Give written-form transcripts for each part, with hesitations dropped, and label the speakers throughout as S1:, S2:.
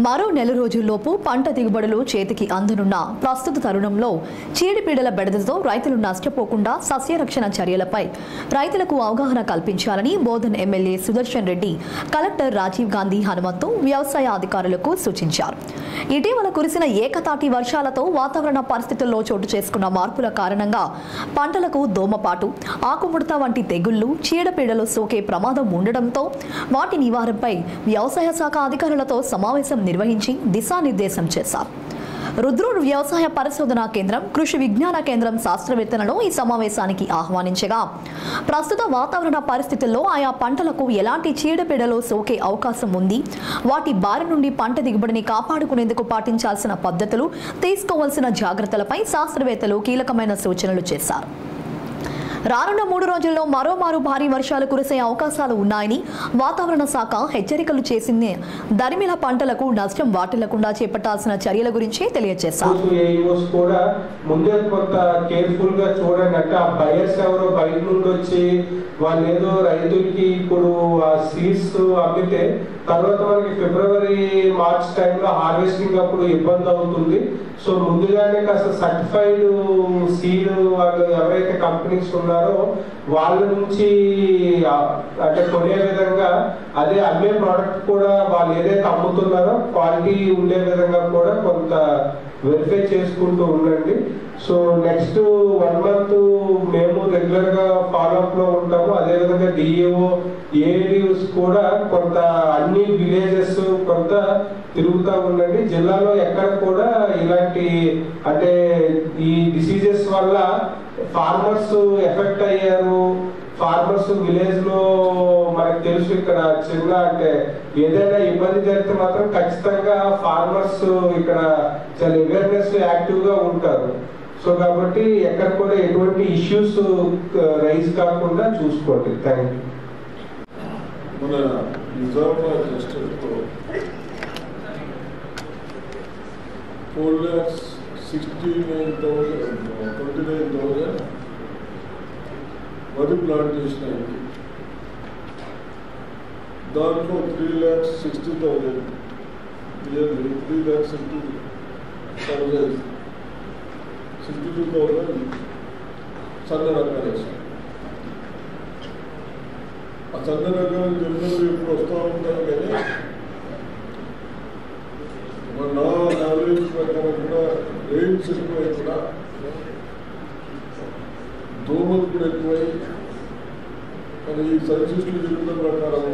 S1: మరో నెల రోజుల్లోపు పంట దిగుబడులు చేతికి అందనున్న ప్రస్తుత తరుణంలో చీడపీడల బెడదతో రైతులు నష్టపోకుండా సస్యరక్షణ చర్యలపై రైతులకు అవగాహన కల్పించాలని బోధన్ ఎమ్మెల్యే సుదర్శన్ రెడ్డి కలెక్టర్ రాజీవ్ గాంధీ హనుమంతు వ్యవసాయ అధికారులకు సూచించారు. ఇటీవల కురిసిన ఏకతాటి వర్షాలతో వాతావరణ పరిస్థితుల్లో చోటు చేసుకున్న మార్పుల కారణంగా పంటలకు దోమపాటు, ఆకుముడత వంటి తెగుళ్లు, చీడపీడలు సోకే ప్రమాదం ఉండడంతో వాటి నివారణపై వ్యవసాయ శాఖ అధికారులతో సమావేశం నిర్వహించి దిశానిర్దేశం చేశారు. రుద్రూర్ వ్యవసాయ పరిశోధనా కేంద్రం, కృషి విజ్ఞాన కేంద్రం శాస్త్రవేత్తలను ఈ సమావేశానికి ఆహ్వానించగా ప్రస్తుత వాతావరణ పరిస్థితుల్లో ఆయా పంటలకు ఎలాంటి చీడపీడలు సోకే అవకాశం ఉంది, వాటి బారి నుండి పంట దిగుబడిని కాపాడుకునేందుకు పాటించాల్సిన పద్ధతులు, తీసుకోవాల్సిన జాగ్రత్తలపై శాస్త్రవేత్తలు కీలకమైన సూచనలు చేశారు. రానున్న 3 రోజుల్లో మరోమారు భారీ వర్షాలు కురిసే అవకాశాలు ఉన్నాయని వాతావరణ శాఖ హెచ్చరికలు చేసింది. దరిమిల పంటలకు నష్టం వాటిల్లకుండా చేపట్టాల్సిన చర్యల గురించి తెలియజేశారు.
S2: ముందే కొంత కేర్ఫుల్ గా చూడండి. అంటే ఆ బయర్స్ ఎవరో బయట నుండి వచ్చి వాళ్ళు ఏదో రైతులకి ఇప్పుడు ఆ సీడ్స్ అమ్మితే తర్వాత మనకి ఫిబ్రవరి మార్చ్ టైంలో హార్వెస్టింగ్ అప్పుడు ఇబ్బంది అవుతుంది. సో ముందుగానే కాస్త సర్టిఫైడ్ సీడ్ వాళ్ళు ఎవరైతే కంపెనీస్ ఉన్నారో వాళ్ళ నుంచి అంటే కొనే విధంగా, అదే అమ్మే ప్రోడక్ట్ కూడా వాళ్ళు ఏదైతే అమ్ముతున్నారో క్వాలిటీ ఉండే విధంగా కూడా కొంత వెరిఫై చేసుకుంటూ ఉండండి. సో నెక్స్ట్ 1 month మేము రెగ్యులర్ గా ఫాలోఅప్ లో ఉంటాము. అదేవిధంగా డిఏఓ, ఏడీస్ కూడా కొంత అన్ని విలేజెస్ కొంత తిరుగుతూ ఉండండి. జిల్లాలో ఎక్కడ కూడా ఇలాంటి అంటే ఈ డిసీజెస్ వల్ల ఫార్మర్స్ ఎఫెక్ట్ అయ్యారు. ఫార్మర్స్ విలేజ్ లో మనకు తెలుసు, ఇక్కడ చిన్న అంటే ఏదైనా ఇబ్బంది జరిగితే మాత్రం ఖచ్చితంగా ఫార్మర్స్ ఇక్కడ చాలా అవేర్నెస్ యాక్టివ్ గా ఉంటారు. సో కాబట్టి ఎక్కడ కూడా ఎటువంటి ఇష్యూస్ రైజ్ కాకుండా చూసుకోండి. Thank you.
S3: మన నిజామాబాద్ డిస్ట్రిక్ట్లో 4,69,029 వరి ప్లాంటేషన్ అయింది. దాంట్లో 3,60,000 నియర్లీ 3,62,000 సన్న రకాలు వేసాం. ఆ సన్న రకాలు జనరల్ ఇప్పుడు వస్తూ ఉంటారు, కానీ నా నాలెడ్జ్ ప్రకారం కూడా రెయిన్స్ ఎక్కువై కూడా దోమలు కూడా ఎక్కువై మరి ఈ సైంటిస్టులు చెప్పిన ప్రకారం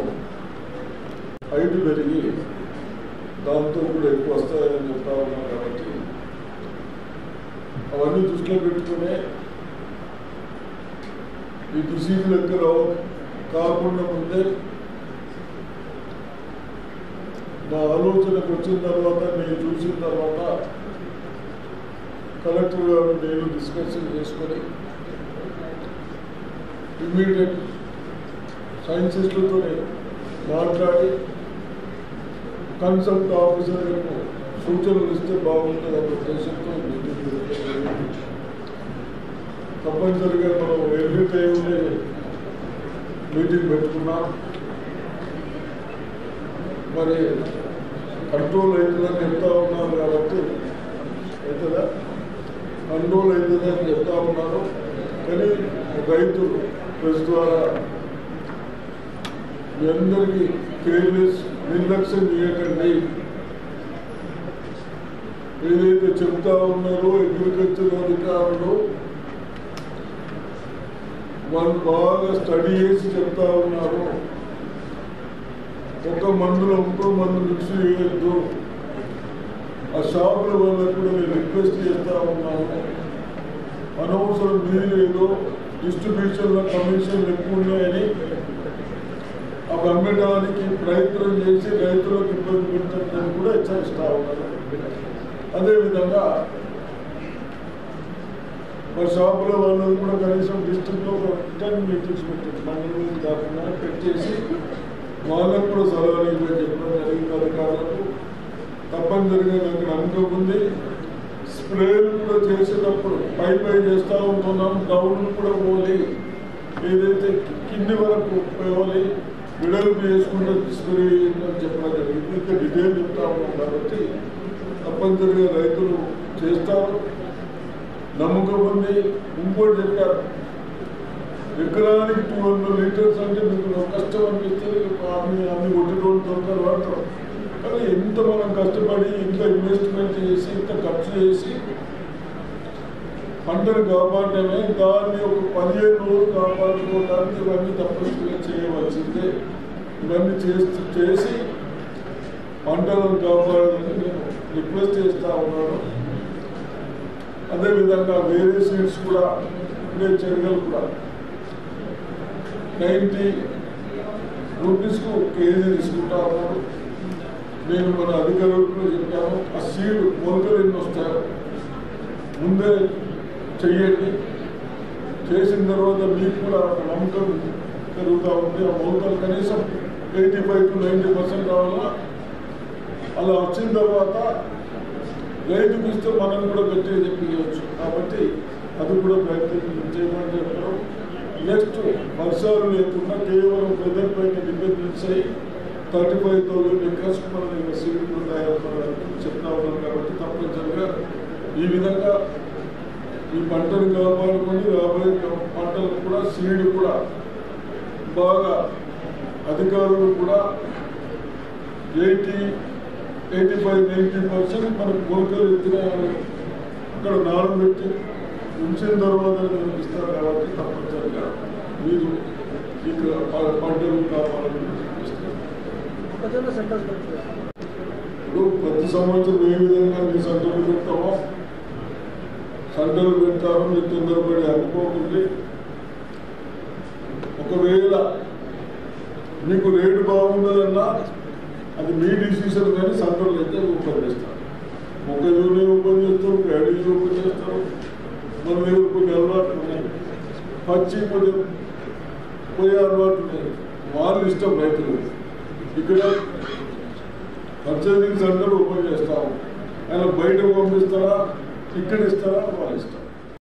S3: హైట్ పెరిగి దాంతో కూడా ఎక్కువ వస్తాయని చెప్తా ఉన్నాం. కాబట్టి అవన్నీ దృష్టిలో పెట్టుకునే ఈ డిసీజ్ లెక్క కాకుండా ముందే నా ఆలోచనకు వచ్చిన తర్వాత, నేను చూసిన తర్వాత కలెక్టర్ గారు నేను డిస్కషన్ చేసుకొని ఇమ్మీడియట్ సైంటిస్టులతో మాట్లాడి కన్సల్ట్ ఆఫీసర్లకు సూచనలు ఇస్తే బాగుంటుంది అనే ఉద్దేశంతో తప్పనిసరిగా మనం ఎవ్రీ టైంలో మీటింగ్ పెట్టుకున్నాం. మరి కంట్రోల్ అవుతుందని చెప్తా ఉన్నారు కాబట్టి అవుతుందా, కంట్రోల్ అవుతుందని చెప్తా ఉన్నారు. కానీ రైతులు ప్రెస్ ద్వారా మీ అందరికీ కేర్లెస్, నిర్లక్ష్యం చేయకండి. ఏదైతే చెప్తా ఉన్నారో అగ్రికల్చర్ అధికారులు వాళ్ళు బాగా స్టడీ చేసి చెప్తా ఉన్నారు. ఒక మందులో ఇంకో మందు మిక్స్ చేయొద్దు. ఆ షాపుల వాళ్ళకు కూడా నేను రిక్వెస్ట్ చేస్తూ ఉన్నాను. అనవసరం మీరు ఏదో డిస్ట్రిబ్యూషన్లో కమిషన్లు ఎక్కువ ఉన్నాయని అవి అమ్మడానికి ప్రయత్నం చేసి రైతులకు ఇబ్బంది పెట్టడం కూడా హెచ్చరిస్తూ ఉన్నారు. అదేవిధంగా మరి షాపుల వాళ్ళని కూడా కనీసం డిస్ట్రిక్ట్లో 10 మీటింగ్స్ పెట్టారు, మండలం కాకుండా పెట్టేసి వాళ్ళకు కూడా సలహాలు ఇవ్వని చెప్పడం జరిగింది అధికారులకు. తప్పనిసరిగా నాకు నమ్మకం ఉంది. స్ప్రేలు కూడా చేసేటప్పుడు పై చేస్తూ ఉంటున్నాం, డౌన్ కూడా పోవాలి, ఏదైతే కింది వరకు పోవాలి. వెడల్పు చేసుకుంటే డిస్కరీ చెప్పడం జరిగింది. ఇంకా డీటెయిల్ చెప్తా ఉన్నాం కాబట్టి తప్పనిసరిగా రైతులు చేస్తారు, నమ్మకం ఉంది. ఇంకోటి చెప్పారు, ఎకరానికి 200 లీటర్స్ అంటే మీకు కష్టం అనిపిస్తే అన్ని కొట్టేటోళ్ళు దొరకరు వాడతారు. కానీ ఎంత మనం కష్టపడి ఇంత ఇన్వెస్ట్మెంట్ చేసి ఇంత ఖర్చు చేసి పంటను కాపాడమే, దాన్ని ఒక 15 రోజులు కాపాడుకోవడానికి ఇవన్నీ తప్పనిసరిగా చేయవలసిందే. ఇవన్నీ చేసి పంటలను కాపాడాలని నేను రిక్వెస్ట్ చేస్తూ ఉన్నాను. అదేవిధంగా వేరే సీడ్స్ కూడా ఇప్పుడే శనగలు కూడా 90 రూపీస్కు కేజీ తీసుకుంటా ఉన్నాడు. నేను మన అధికారులకు కూడా చెప్పాను, ఆ సీడ్ మొలకలు ఎన్ని వస్తాయో ముందే చెయ్యండి. చేసిన తర్వాత మీకు కూడా నమ్మకం పెరుగుతూ ఉంది. ఆ మొలకలు కనీసం 85 to 90% కావాలా. అలా వచ్చిన తర్వాత రైతుకు ఇస్తే మనం కూడా గట్టిగా చెప్పించవచ్చు. కాబట్టి అది కూడా ప్రయత్నం చేయమని చెప్పారు. నెక్స్ట్ వర్షాలు లేకుండా కేవలం వెదర్ పైన డిపెండెన్స్ అయ్యి 35,000 ఎకర్స్ మన సీడ్లు తయారు చెప్తా ఉన్నాం. కాబట్టి తప్పనిసరిగా ఈ విధంగా ఈ పంటను కాపాడుకొని రాబోయే పంటలు కూడా సీడ్ కూడా బాగా అధికారులు కూడా 85-90% మనకు మొలకలు ఎత్తిన అక్కడ నానబెట్టి ఉంచిన తర్వాత ఇస్తారు. కాబట్టి తప్పనిసరిగా మీరు ఇక్కడ పంటలు కాపాడాలని ఇప్పుడు ప్రతి సంవత్సరం ఏ విధంగా మీ సెంటర్లు పెడతామో సెంటర్లు పెడతారో మీరు తొందరపడి అనుకోకుండా. ఒకవేళ మీకు రేటు బాగుండదన్నా అది మీ డిసిషన్, కానీ సెంటర్లు అయితే ఓపెన్ చేస్తారు. మొక్కజొన్న ఓపెన్ చేస్తారు, ప్యాడీలు ఓపెన్ చేస్తారు. మన దగ్గర కొన్ని అలవాట్లు ఉన్నాయి, పచ్చి కొంచెం పోయే అలవాట్లు ఉన్నాయి. వాళ్ళు ఇష్టం రైతులు. ఇక్కడ పర్చేసింగ్ సెంటర్ ఓపెన్ చేస్తాము, ఆయన బయట పంపిస్తారా ఇక్కడ ఇస్తారా వాళ్ళ ఇష్టం.